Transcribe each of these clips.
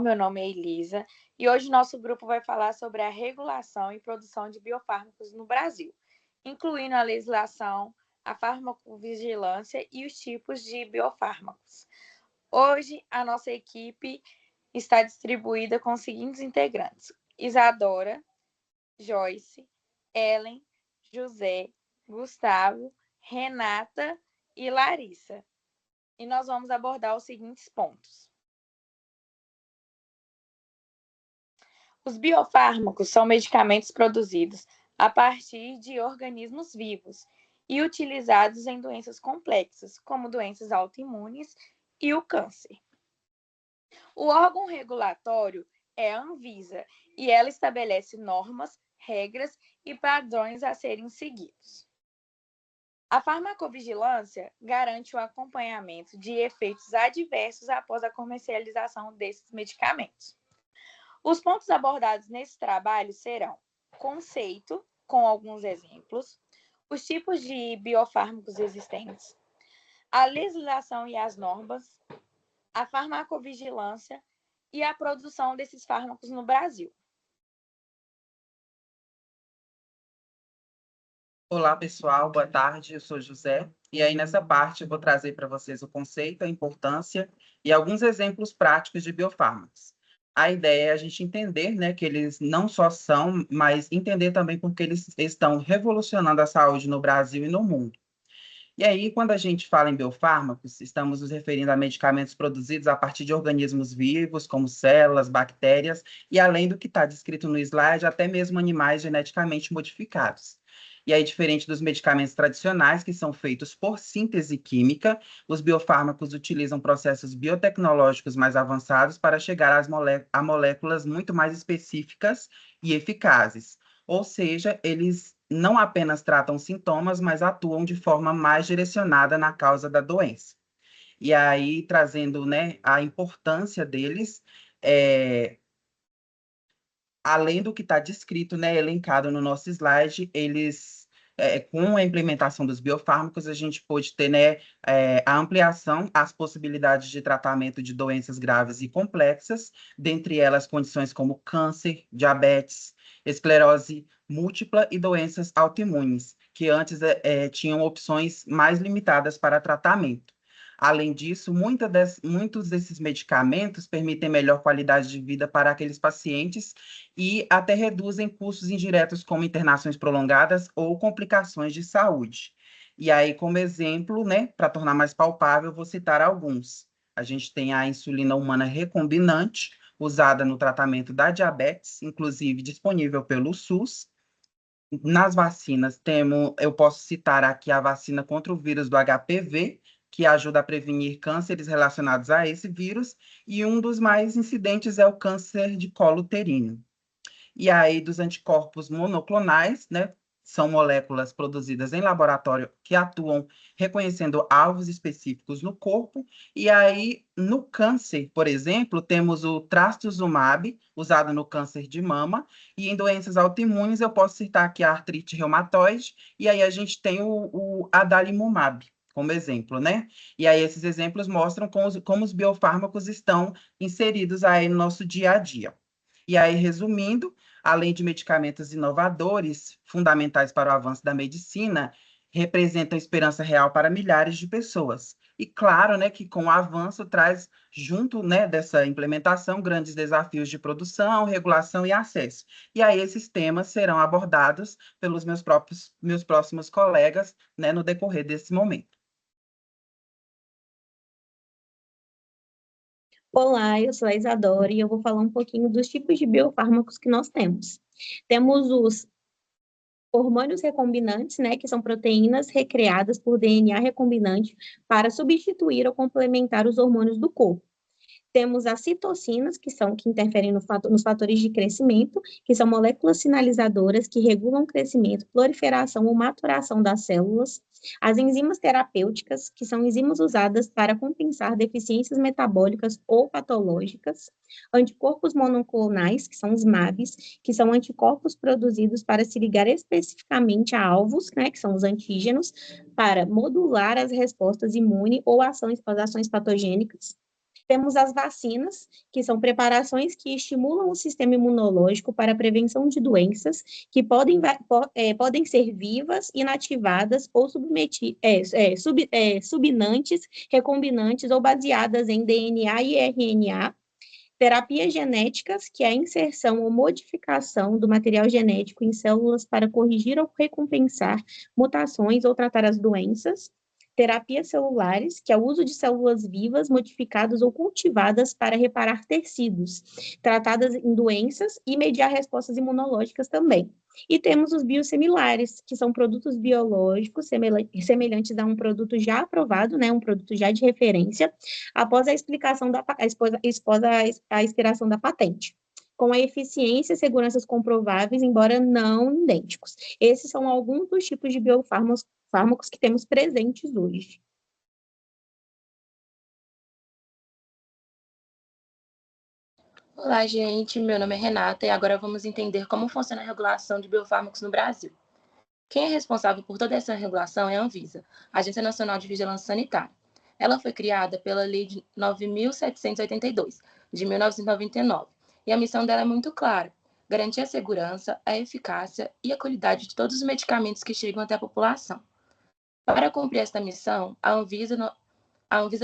Meu nome é Elisa e hoje nosso grupo vai falar sobre a regulação e produção de biofármacos no Brasil, incluindo a legislação, a farmacovigilância e os tipos de biofármacos. Hoje, a nossa equipe está distribuída com os seguintes integrantes: Isadora, Joyce, Ellen, José, Gustavo, Renata e Larissa. E nós vamos abordar os seguintes pontos. Os biofármacos são medicamentos produzidos a partir de organismos vivos e utilizados em doenças complexas, como doenças autoimunes e o câncer. O órgão regulatório é a Anvisa e ela estabelece normas, regras e padrões a serem seguidos. A farmacovigilância garante o acompanhamento de efeitos adversos após a comercialização desses medicamentos. Os pontos abordados nesse trabalho serão conceito, com alguns exemplos, os tipos de biofármacos existentes, a legislação e as normas, a farmacovigilância e a produção desses fármacos no Brasil. Olá, pessoal, boa tarde, eu sou José. E aí, nessa parte, eu vou trazer para vocês o conceito, a importância e alguns exemplos práticos de biofármacos. A ideia é a gente entender, né, que eles não só são, mas entender também porque eles estão revolucionando a saúde no Brasil e no mundo. E aí, quando a gente fala em biofármacos, estamos nos referindo a medicamentos produzidos a partir de organismos vivos, como células, bactérias, e além do que está descrito no slide, até mesmo animais geneticamente modificados. E aí, diferente dos medicamentos tradicionais, que são feitos por síntese química, os biofármacos utilizam processos biotecnológicos mais avançados para chegar a moléculas muito mais específicas e eficazes. Ou seja, eles não apenas tratam sintomas, mas atuam de forma mais direcionada na causa da doença. E aí, trazendo, né, a importância deles, além do que está descrito, né, elencado no nosso slide, eles, com a implementação dos biofármacos, a gente pode ter, né, a ampliação, as possibilidades de tratamento de doenças graves e complexas, dentre elas condições como câncer, diabetes, esclerose múltipla e doenças autoimunes, que antes tinham opções mais limitadas para tratamento. Além disso, muitos desses medicamentos permitem melhor qualidade de vida para aqueles pacientes e até reduzem custos indiretos, como internações prolongadas ou complicações de saúde. E aí, como exemplo, né, para tornar mais palpável, vou citar alguns. A gente tem a insulina humana recombinante, usada no tratamento da diabetes, inclusive disponível pelo SUS. Nas vacinas, eu posso citar aqui a vacina contra o vírus do HPV, que ajuda a prevenir cânceres relacionados a esse vírus, e um dos mais incidentes é o câncer de colo uterino. E aí, dos anticorpos monoclonais, né? São moléculas produzidas em laboratório que atuam reconhecendo alvos específicos no corpo. E aí, no câncer, por exemplo, temos o trastuzumab, usado no câncer de mama, e em doenças autoimunes eu posso citar aqui a artrite reumatoide, e aí a gente tem o adalimumab como exemplo, né? E aí esses exemplos mostram como os biofármacos estão inseridos aí no nosso dia a dia. E aí, resumindo, além de medicamentos inovadores, fundamentais para o avanço da medicina, representam esperança real para milhares de pessoas. E claro, né, que com o avanço traz junto, né, dessa implementação grandes desafios de produção, regulação e acesso. E aí esses temas serão abordados pelos meus próximos colegas, né, no decorrer desse momento. Olá, eu sou a Isadora e eu vou falar um pouquinho dos tipos de biofármacos que nós temos. Temos os hormônios recombinantes, né, que são proteínas recriadas por DNA recombinante para substituir ou complementar os hormônios do corpo. Temos as citocinas, que interferem nos fatores de crescimento, que são moléculas sinalizadoras que regulam o crescimento, proliferação ou maturação das células. As enzimas terapêuticas, que são enzimas usadas para compensar deficiências metabólicas ou patológicas. Anticorpos monoclonais, que são os MABs, que são anticorpos produzidos para se ligar especificamente a alvos, né, que são os antígenos, para modular as respostas imunes ou as ações patogênicas. Temos as vacinas, que são preparações que estimulam o sistema imunológico para a prevenção de doenças que podem ser vivas, inativadas ou subinantes, recombinantes ou baseadas em DNA e RNA. Terapias genéticas, que é a inserção ou modificação do material genético em células para corrigir ou recompensar mutações ou tratar as doenças. Terapias celulares, que é o uso de células vivas, modificadas ou cultivadas para reparar tecidos, tratadas em doenças e mediar respostas imunológicas também. E temos os biosimilares, que são produtos biológicos semelhantes a um produto já aprovado, né, um produto já de referência, após a expiração da patente, com a eficiência e seguranças comprováveis, embora não idênticos. Esses são alguns dos tipos de biofármacos que temos presentes hoje. Olá, gente. Meu nome é Renata e agora vamos entender como funciona a regulação de biofármacos no Brasil. Quem é responsável por toda essa regulação é a Anvisa, Agência Nacional de Vigilância Sanitária. Ela foi criada pela Lei 9.782, de 1999, e a missão dela é muito clara: garantir a segurança, a eficácia e a qualidade de todos os medicamentos que chegam até a população. Para cumprir esta missão, a Anvisa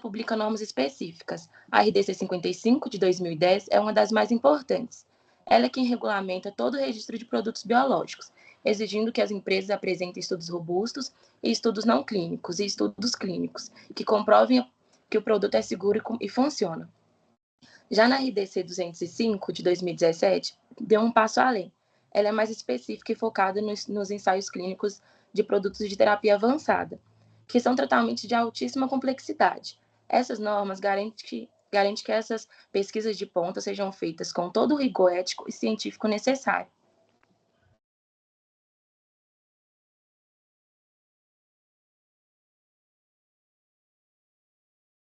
publica normas específicas. A RDC 55, de 2010, é uma das mais importantes. Ela é quem regulamenta todo o registro de produtos biológicos, exigindo que as empresas apresentem estudos robustos e estudos não clínicos e estudos clínicos, que comprovem que o produto é seguro e funciona. Já na RDC 205, de 2017, deu um passo além. Ela é mais específica e focada nos ensaios clínicos de produtos de terapia avançada, que são tratamentos de altíssima complexidade. Essas normas garantem que essas pesquisas de ponta sejam feitas com todo o rigor ético e científico necessário.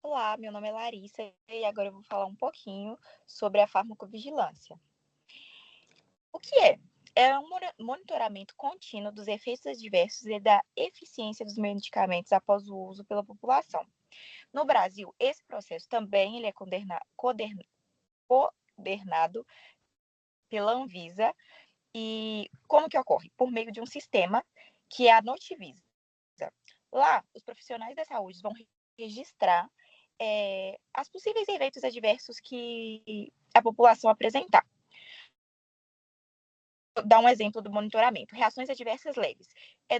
Olá, meu nome é Larissa e agora eu vou falar um pouquinho sobre a farmacovigilância. O que é? É um monitoramento contínuo dos efeitos adversos e da eficiência dos medicamentos após o uso pela população. No Brasil, esse processo também ele é coordenado pela Anvisa. E como que ocorre? Por meio de um sistema que é a Notivisa. Lá, os profissionais da saúde vão registrar as possíveis eventos adversos que a população apresentar. Vou dar um exemplo do monitoramento. Reações adversas leves.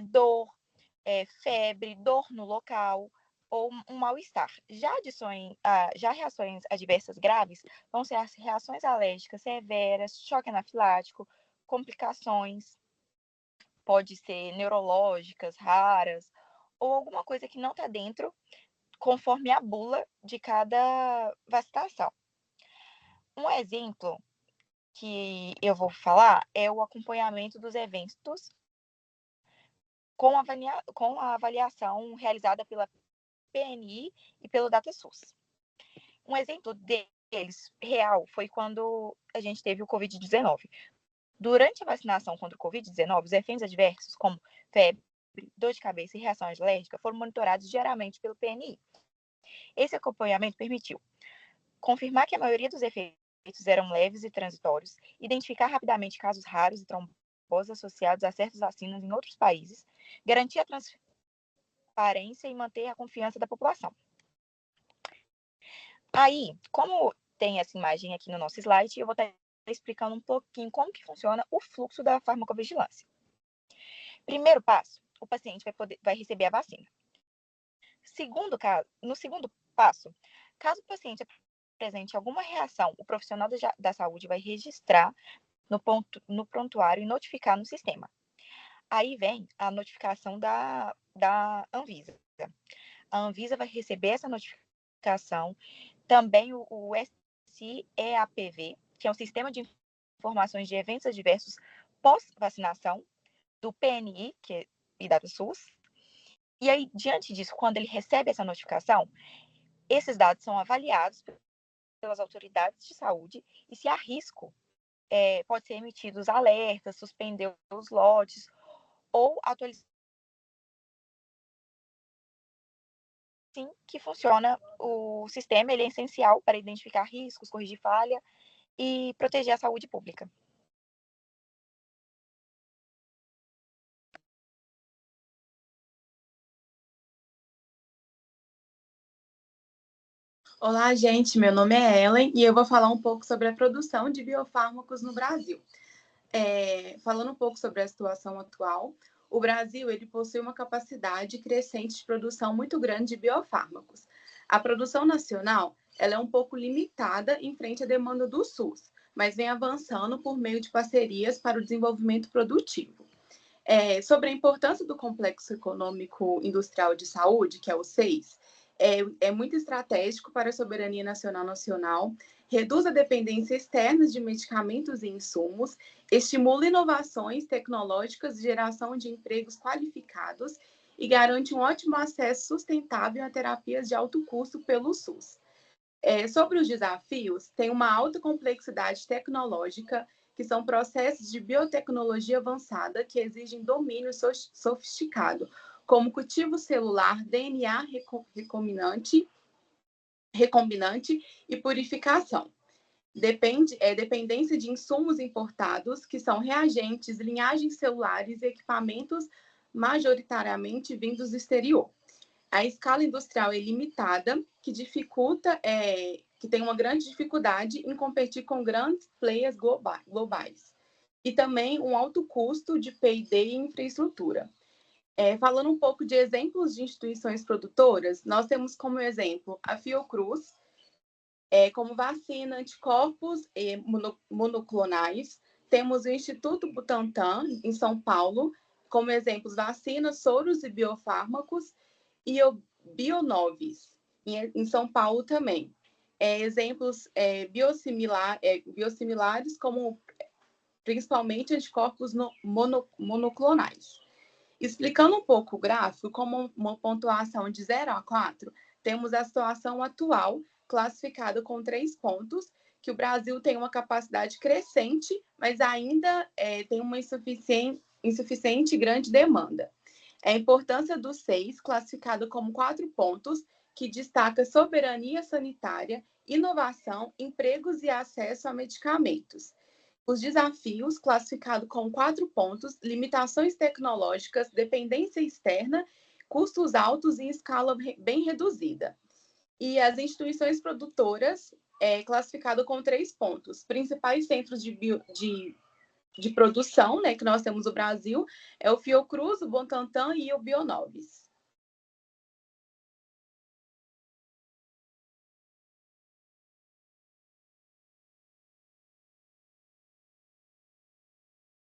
Dor, febre, dor no local ou um mal-estar. Já reações adversas graves vão ser as reações alérgicas severas, choque anafilático, complicações, pode ser neurológicas, raras, ou alguma coisa que não está dentro, conforme a bula de cada vacinação. Um exemplo que eu vou falar é o acompanhamento dos eventos com a avaliação realizada pela PNI e pelo DataSUS. Um exemplo deles real foi quando a gente teve o Covid-19. Durante a vacinação contra o Covid-19, os efeitos adversos, como febre, dor de cabeça e reação alérgica, foram monitorados diariamente pelo PNI. Esse acompanhamento permitiu confirmar que a maioria dos efeitos eram leves e transitórios, identificar rapidamente casos raros e tromboses associados a certas vacinas em outros países, garantir a transparência e manter a confiança da população. Aí, como tem essa imagem aqui no nosso slide, eu vou estar explicando um pouquinho como que funciona o fluxo da farmacovigilância. Primeiro passo, o paciente vai receber a vacina. No segundo passo, caso o paciente apresente alguma reação, o profissional da saúde vai registrar no prontuário e notificar no sistema. Aí vem a notificação da Anvisa. A Anvisa vai receber essa notificação, também o SIEAPV, que é um sistema de informações de eventos adversos pós-vacinação, do PNI, e da SUS. E aí, diante disso, quando ele recebe essa notificação, esses dados são avaliados pelas autoridades de saúde e se há risco, pode ser emitidos alertas, suspender os lotes ou atualizar assim que funciona o sistema. Ele é essencial para identificar riscos, corrigir falha e proteger a saúde pública. Olá, gente. Meu nome é Ellen e eu vou falar um pouco sobre a produção de biofármacos no Brasil. Falando um pouco sobre a situação atual, o Brasil ele possui uma capacidade crescente de produção muito grande de biofármacos. A produção nacional ela é um pouco limitada em frente à demanda do SUS, mas vem avançando por meio de parcerias para o desenvolvimento produtivo. Sobre a importância do Complexo Econômico Industrial de Saúde, que é o CEIS, é muito estratégico para a soberania nacional, reduz a dependência externa de medicamentos e insumos, estimula inovações tecnológicas e geração de empregos qualificados e garante um ótimo acesso sustentável a terapias de alto custo pelo SUS. Sobre os desafios, tem uma alta complexidade tecnológica, que são processos de biotecnologia avançada que exigem domínio sofisticado, como cultivo celular, DNA recombinante e purificação. Dependência de insumos importados, que são reagentes, linhagens celulares e equipamentos majoritariamente vindos do exterior. A escala industrial é limitada, que tem uma grande dificuldade em competir com grandes players globais. E também um alto custo de P&D e infraestrutura. Falando um pouco de exemplos de instituições produtoras, nós temos como exemplo a Fiocruz, como vacina, anticorpos monoclonais. Temos o Instituto Butantan, em São Paulo, como exemplos vacinas, soros e biofármacos, e o Bionovis, em São Paulo também. Exemplos biosimilares, como principalmente anticorpos monoclonais. Explicando um pouco o gráfico, como uma pontuação de 0 a 4, temos a situação atual, classificada com 3 pontos, que o Brasil tem uma capacidade crescente, mas ainda tem uma insuficiente grande demanda. A importância do 6, classificado como 4 pontos, que destaca soberania sanitária, inovação, empregos e acesso a medicamentos. Os desafios, classificado com 4 pontos, limitações tecnológicas, dependência externa, custos altos e escala bem reduzida. E as instituições produtoras, classificado com 3 pontos. Principais centros de produção, né, que nós temos no Brasil, é o Fiocruz, o Butantan e o Bionovis.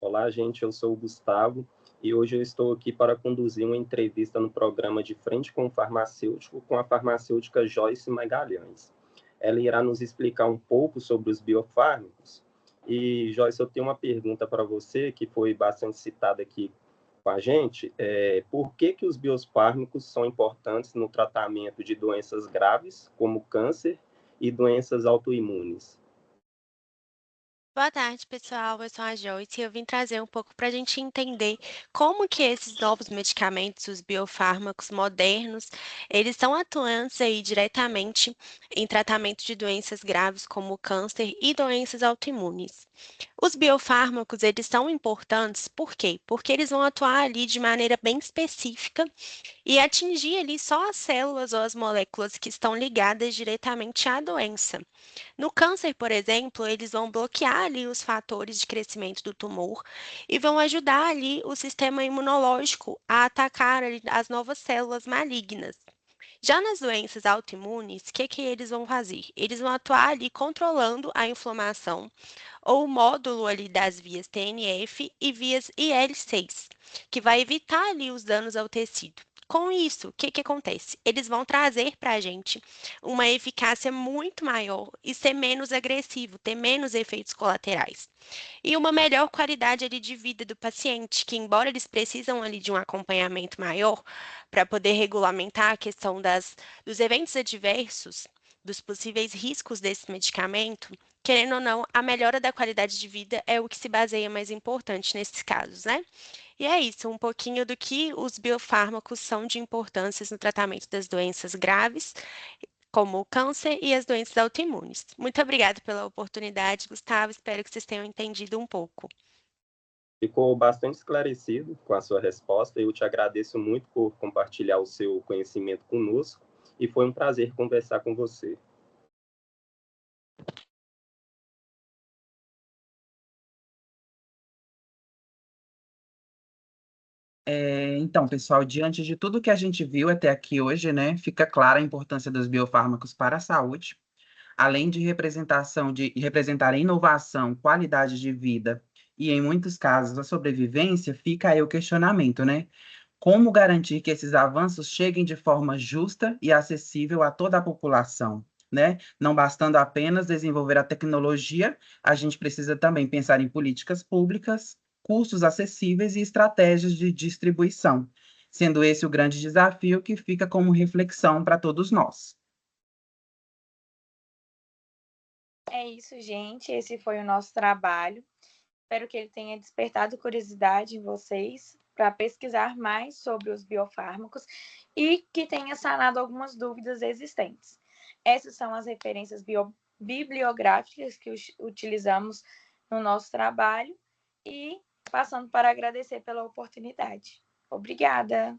Olá, gente, eu sou o Gustavo e hoje eu estou aqui para conduzir uma entrevista no programa de Frente com o Farmacêutico com a farmacêutica Joyce Magalhães. Ela irá nos explicar um pouco sobre os biofármacos. E, Joyce, eu tenho uma pergunta para você, que foi bastante citada aqui com a gente. Por que os biofármacos são importantes no tratamento de doenças graves, como câncer, e doenças autoimunes? Boa tarde, pessoal. Eu sou a Joyce e eu vim trazer um pouco para a gente entender como que esses novos medicamentos, os biofármacos modernos, eles estão atuantes aí diretamente em tratamento de doenças graves como câncer e doenças autoimunes. Os biofármacos, eles são importantes, por quê? Porque eles vão atuar ali de maneira bem específica e atingir ali só as células ou as moléculas que estão ligadas diretamente à doença. No câncer, por exemplo, eles vão bloquear ali os fatores de crescimento do tumor e vão ajudar ali o sistema imunológico a atacar ali as novas células malignas. Já nas doenças autoimunes, o que eles vão fazer? Eles vão atuar ali controlando a inflamação ou o módulo ali das vias TNF e vias IL-6, que vai evitar ali os danos ao tecido. Com isso, o que acontece? Eles vão trazer para a gente uma eficácia muito maior e ser menos agressivo, ter menos efeitos colaterais. E uma melhor qualidade ali de vida do paciente, que embora eles precisam ali de um acompanhamento maior para poder regulamentar a questão dos eventos adversos, dos possíveis riscos desse medicamento, querendo ou não, a melhora da qualidade de vida é o que se baseia mais importante nesses casos, né? E é isso, um pouquinho do que os biofármacos são de importância no tratamento das doenças graves, como o câncer e as doenças autoimunes. Muito obrigada pela oportunidade, Gustavo. Espero que vocês tenham entendido um pouco. Ficou bastante esclarecido com a sua resposta. Eu te agradeço muito por compartilhar o seu conhecimento conosco e foi um prazer conversar com você. Então, pessoal, diante de tudo que a gente viu até aqui hoje, né, fica clara a importância dos biofármacos para a saúde, além de representar inovação, qualidade de vida e, em muitos casos, a sobrevivência, fica aí o questionamento, né? Como garantir que esses avanços cheguem de forma justa e acessível a toda a população, né? Não bastando apenas desenvolver a tecnologia, a gente precisa também pensar em políticas públicas, custos acessíveis e estratégias de distribuição, sendo esse o grande desafio que fica como reflexão para todos nós. É isso, gente. Esse foi o nosso trabalho. Espero que ele tenha despertado curiosidade em vocês para pesquisar mais sobre os biofármacos e que tenha sanado algumas dúvidas existentes. Essas são as referências bibliográficas que utilizamos no nosso trabalho e passando para agradecer pela oportunidade. Obrigada!